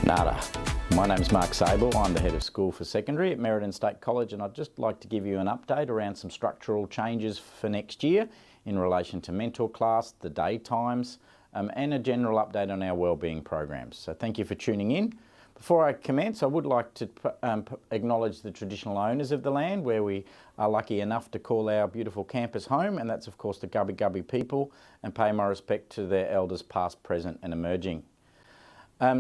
Nada. My name's Mark Sable. I'm the Head of School for Secondary at Merredin State College, and I'd just like to give you an update around some structural changes for next year in relation to mentor class, the day times, and a general update on our wellbeing programs. So thank you for tuning in. Before I commence, I would like to acknowledge the traditional owners of the land where we are lucky enough to call our beautiful campus home, and that's of course the Gubbi Gubbi people, and pay my respect to their elders past, present and emerging.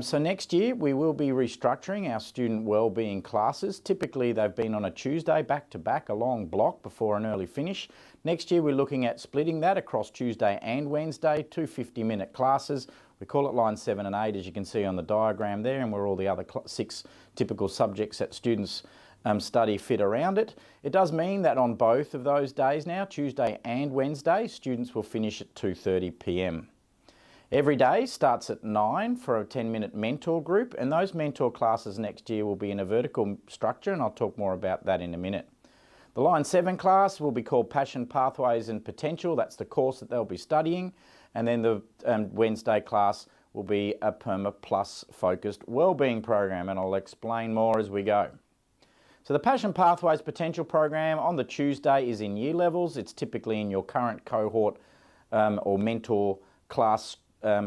So next year we will be restructuring our student wellbeing classes. Typically they've been on a Tuesday back to back, a long block before an early finish. Next year we're looking at splitting that across Tuesday and Wednesday, 2 50-minute classes. We call it line 7 and 8 as you can see on the diagram there, and where all the other 6 typical subjects that students study fit around it. It does mean that on both of those days now, Tuesday and Wednesday, students will finish at 2:30 p.m. Every day starts at 9 for a 10-minute mentor group, and those mentor classes next year will be in a vertical structure, and I'll talk more about that in a minute. The Line 7 class will be called Passion, Pathways and Potential. That's the course that they'll be studying. And then the Wednesday class will be a Perma Plus focused wellbeing program, and I'll explain more as we go. So the Passion, Pathways, Potential program on the Tuesday is in year levels. It's typically in your current cohort or mentor class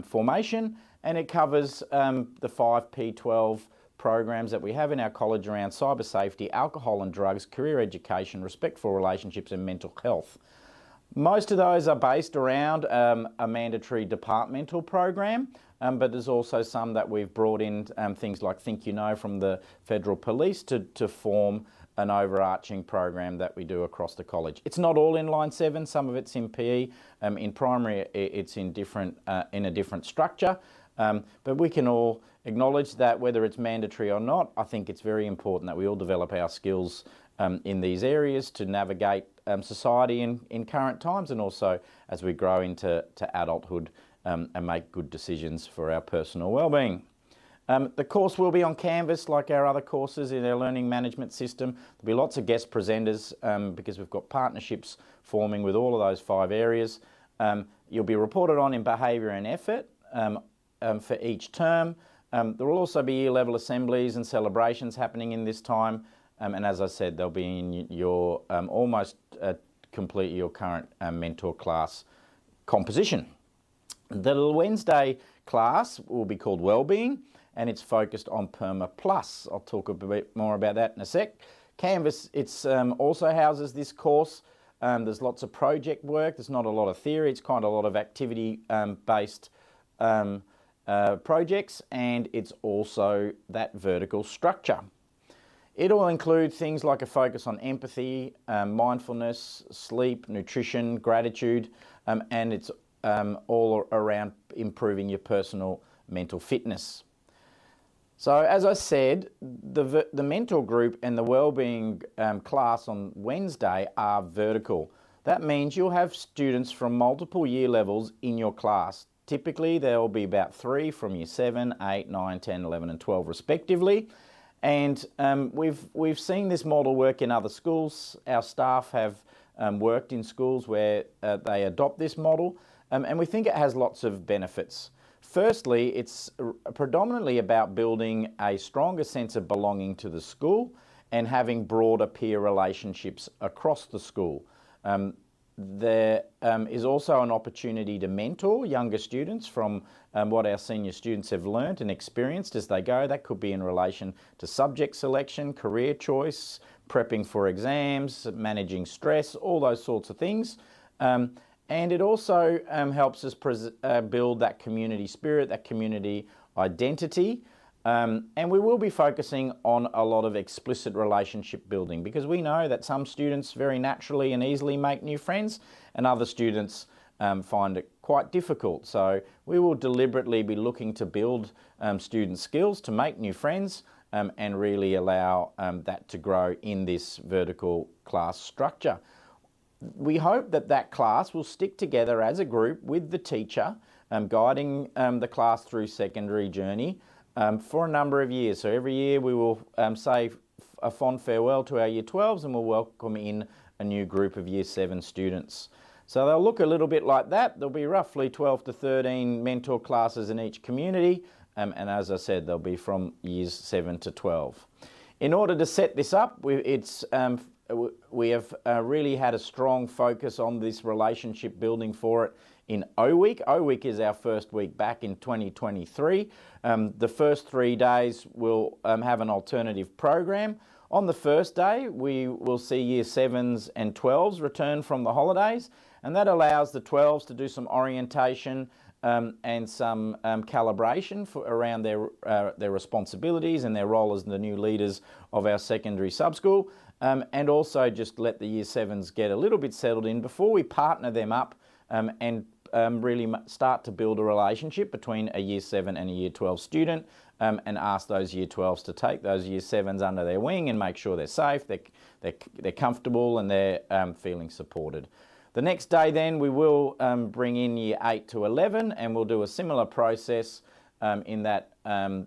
formation, and it covers the 5P12 programs that we have in our college around cyber safety, alcohol and drugs, career education, respectful relationships and mental health. Most of those are based around a mandatory departmental program, but there's also some that we've brought in things like Think You Know from the Federal Police to form an overarching program that we do across the college. It's not all in Line 7, some of it's in PE. In primary it's in a different structure, but we can all acknowledge that whether it's mandatory or not, I think it's very important that we all develop our skills in these areas to navigate society in current times, and also as we grow into adulthood and make good decisions for our personal wellbeing. The course will be on Canvas like our other courses in our learning management system. There'll be lots of guest presenters because we've got partnerships forming with all of those 5 areas. You'll be reported on in behaviour and effort for each term. There will also be year level assemblies and celebrations happening in this time, and as I said, they'll be in your almost complete your current mentor class composition. The Wednesday class will be called Wellbeing, and it's focused on Perma Plus. I'll talk a bit more about that in a sec. Canvas, it's also houses this course. There's lots of project work. There's not a lot of theory. It's kind of a lot of activity based projects, and it's also that vertical structure. It'll include things like a focus on empathy, mindfulness, sleep, nutrition, gratitude, and it's all around improving your personal mental fitness. So as I said, the mentor group and the wellbeing class on Wednesday are vertical. That means you'll have students from multiple year levels in your class. Typically there will be about 3 from year 7, 8, 9, 10, 11 and 12 respectively. And we've seen this model work in other schools. Our staff have worked in schools where they adopt this model, and we think it has lots of benefits. Firstly, it's predominantly about building a stronger sense of belonging to the school and having broader peer relationships across the school. There is also an opportunity to mentor younger students from what our senior students have learnt and experienced as they go. That could be in relation to subject selection, career choice, prepping for exams, managing stress, all those sorts of things. And it also helps us build that community spirit, that community identity. And we will be focusing on a lot of explicit relationship building, because we know that some students very naturally and easily make new friends, and other students find it quite difficult. So we will deliberately be looking to build student skills to make new friends and really allow that to grow in this vertical class structure. We hope that that class will stick together as a group with the teacher guiding the class through secondary journey for a number of years. So every year we will say a fond farewell to our Year 12s and we'll welcome in a new group of Year 7 students. So they'll look a little bit like that. There'll be roughly 12 to 13 mentor classes in each community, and as I said, they'll be from years 7 to 12. In order to set this up, we have really had a strong focus on this relationship building for it in O Week. O Week is our first week back in 2023. The first 3 days we'll have an alternative program. On the first day, we will see Year 7s and 12s return from the holidays, and that allows the 12s to do some orientation and some calibration around their responsibilities and their role as the new leaders of our secondary sub-school, and also just let the Year 7s get a little bit settled in before we partner them up and really start to build a relationship between a Year 7 and a Year 12 student, and ask those Year 12s to take those Year 7s under their wing and make sure they're safe, they're comfortable, and they're feeling supported. The next day then we will bring in Year 8 to 11, and we'll do a similar process in that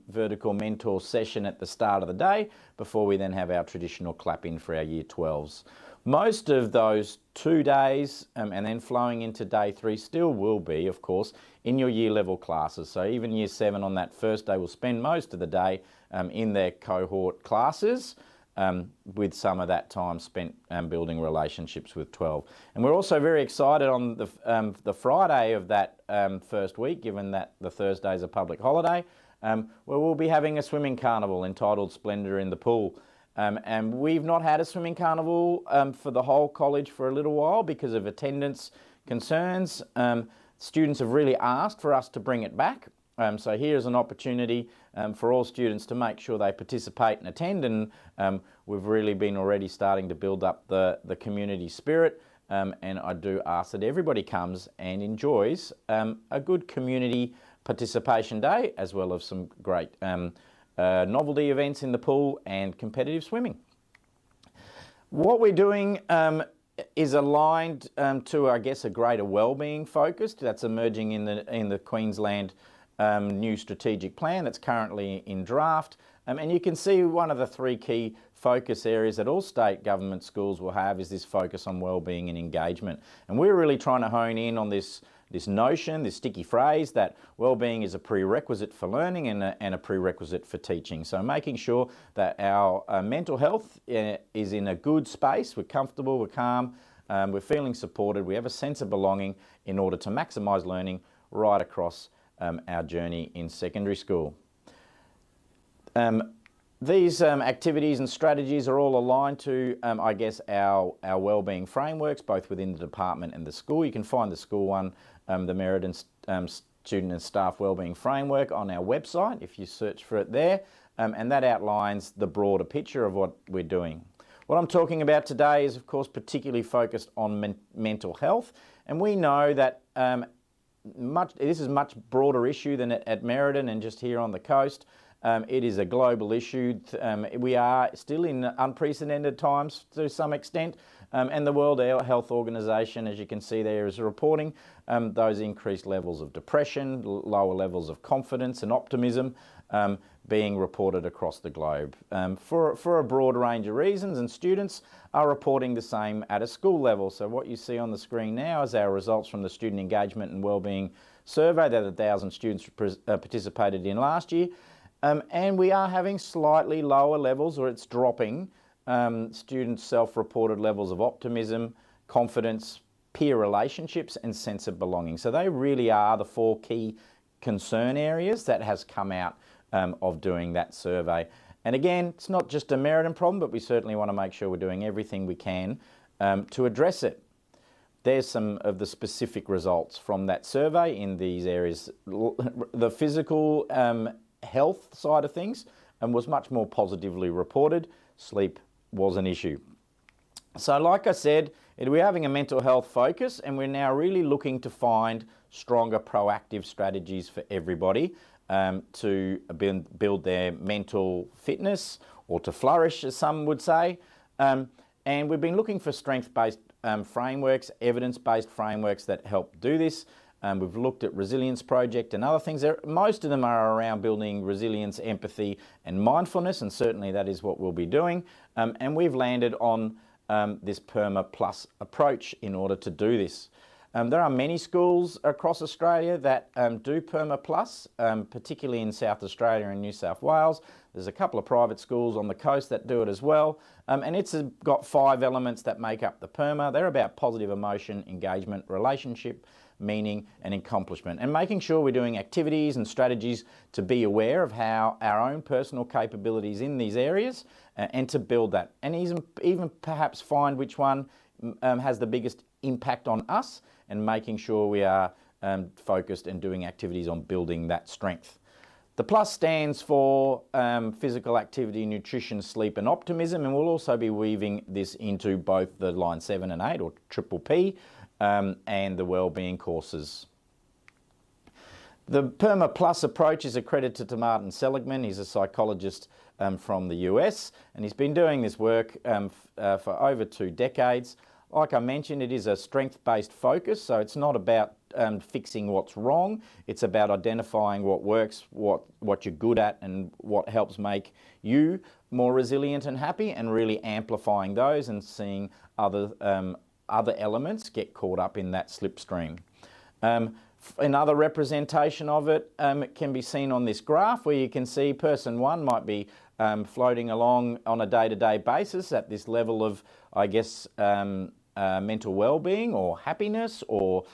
vertical mentor session at the start of the day before we then have our traditional clap in for our Year 12s. Most of those 2 days and then flowing into day 3 still will be, of course, in your year level classes. So even Year 7 on that first day will spend most of the day in their cohort classes, with some of that time spent building relationships with 12. And we're also very excited on the Friday of that first week, given that the Thursday is a public holiday, where we'll be having a swimming carnival entitled Splendour in the Pool. And we've not had a swimming carnival for the whole college for a little while because of attendance concerns. Students have really asked for us to bring it back. So here's an opportunity for all students to make sure they participate and attend, and we've really been already starting to build up the community spirit, and I do ask that everybody comes and enjoys a good community participation day, as well as some great novelty events in the pool and competitive swimming. What we're doing is aligned to, I guess, a greater wellbeing focus that's emerging in the Queensland new strategic plan that's currently in draft. And you can see one of the 3 key focus areas that all state government schools will have is this focus on wellbeing and engagement. And we're really trying to hone in on this notion, this sticky phrase, that wellbeing is a prerequisite for learning and a prerequisite for teaching. So making sure that our mental health is in a good space, we're comfortable, we're calm, we're feeling supported, we have a sense of belonging in order to maximise learning right across our journey in secondary school. These activities and strategies are all aligned to, I guess, our wellbeing frameworks, both within the department and the school. You can find the school one, the Meriden Student and Staff Wellbeing Framework, on our website if you search for it there, and that outlines the broader picture of what we're doing. What I'm talking about today is, of course, particularly focused on mental health, and we know that this is a much broader issue than at Meriden and just here on the coast. It is a global issue. We are still in unprecedented times to some extent, and the World Health Organization, as you can see there, is reporting those increased levels of depression, lower levels of confidence and optimism being reported across the globe for a broad range of reasons, and students are reporting the same at a school level. So what you see on the screen now is our results from the Student Engagement and Wellbeing Survey that 1,000 students participated in last year. And we are having slightly lower levels, or it's dropping, students' self-reported levels of optimism, confidence, peer relationships and sense of belonging. So they really are the 4 key concern areas that has come out of doing that survey. And again, it's not just a Meriden problem, but we certainly want to make sure we're doing everything we can to address it. There's some of the specific results from that survey in these areas. The physical health side of things was much more positively reported. Sleep was an issue. So like I said, we're having a mental health focus, and we're now really looking to find stronger proactive strategies for everybody to build their mental fitness, or to flourish, as some would say. And we've been looking for strength-based frameworks, evidence-based frameworks that help do this. We've looked at Resilience Project and other things. Most of them are around building resilience, empathy and mindfulness, and certainly that is what we'll be doing. And we've landed on this PERMA Plus approach in order to do this. There are many schools across Australia that do Perma Plus, particularly in South Australia and New South Wales. There's a couple of private schools on the coast that do it as well. And it's got 5 elements that make up the Perma. They're about positive emotion, engagement, relationship, meaning and accomplishment, and making sure we're doing activities and strategies to be aware of how our own personal capabilities in these areas and to build that, and even perhaps find which one has the biggest impact on us, and making sure we are focused and doing activities on building that strength. The plus stands for physical activity, nutrition, sleep and optimism, and we'll also be weaving this into both the line 7 and 8 or PPP and the Wellbeing courses. The Perma Plus approach is accredited to Martin Seligman. He's a psychologist from the US, and he's been doing this work for over 2 decades. Like I mentioned, it is a strength-based focus, so it's not about fixing what's wrong. It's about identifying what works, what you're good at, and what helps make you more resilient and happy, and really amplifying those and seeing other elements get caught up in that slipstream. Another representation of it, it can be seen on this graph, where you can see person 1 might be floating along on a day-to-day basis at this level of, I guess, mental well-being or happiness, or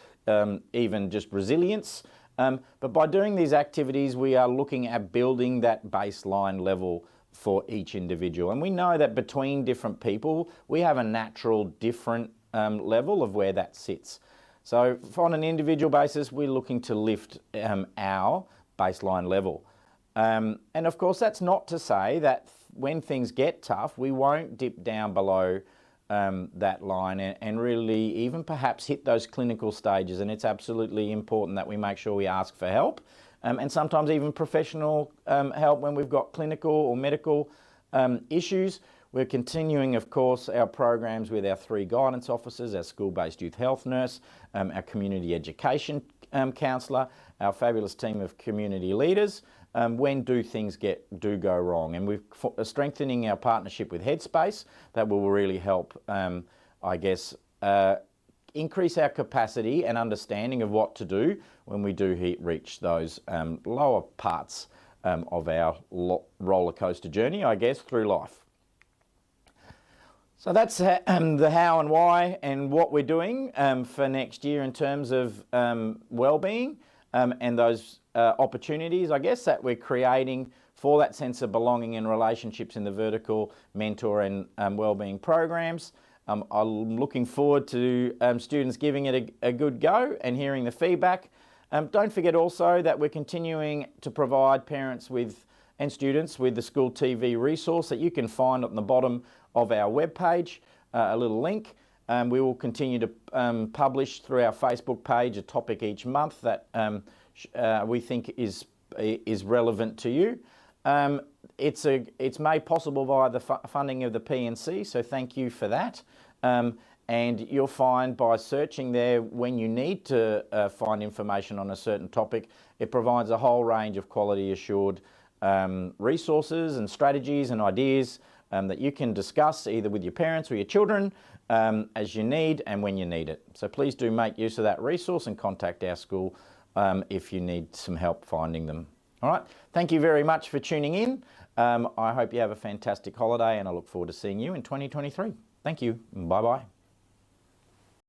even just resilience. But by doing these activities, we are looking at building that baseline level for each individual. And we know that between different people, we have a natural different level of where that sits. So on an individual basis, we're looking to lift our baseline level. And of course, that's not to say that when things get tough, we won't dip down below that line and really even perhaps hit those clinical stages. And it's absolutely important that we make sure we ask for help, and sometimes even professional help when we've got clinical or medical issues. We're continuing, of course, our programs with our 3 guidance officers, our school-based youth health nurse, our community education counsellor, our fabulous team of community leaders, when things do go wrong. And we're strengthening our partnership with Headspace. That will really help, I guess, increase our capacity and understanding of what to do when we do reach those lower parts of our roller coaster journey, I guess, through life. So that's the how and why and what we're doing for next year in terms of well-being and those opportunities, I guess, that we're creating for that sense of belonging and relationships in the vertical mentor and well-being programs. I'm looking forward to students giving it a good go and hearing the feedback. Don't forget also that we're continuing to provide parents and students with the school TV resource that you can find on the bottom of our webpage, a little link. We will continue to publish through our Facebook page a topic each month that we think is relevant to you. It's made possible via the funding of the PNC, so thank you for that. And you'll find by searching there when you need to find information on a certain topic, it provides a whole range of quality assured resources and strategies and ideas that you can discuss either with your parents or your children as you need and when you need it. So please do make use of that resource and contact our school if you need some help finding them. All right, thank you very much for tuning in. I hope you have a fantastic holiday, and I look forward to seeing you in 2023. Thank you. Bye-bye.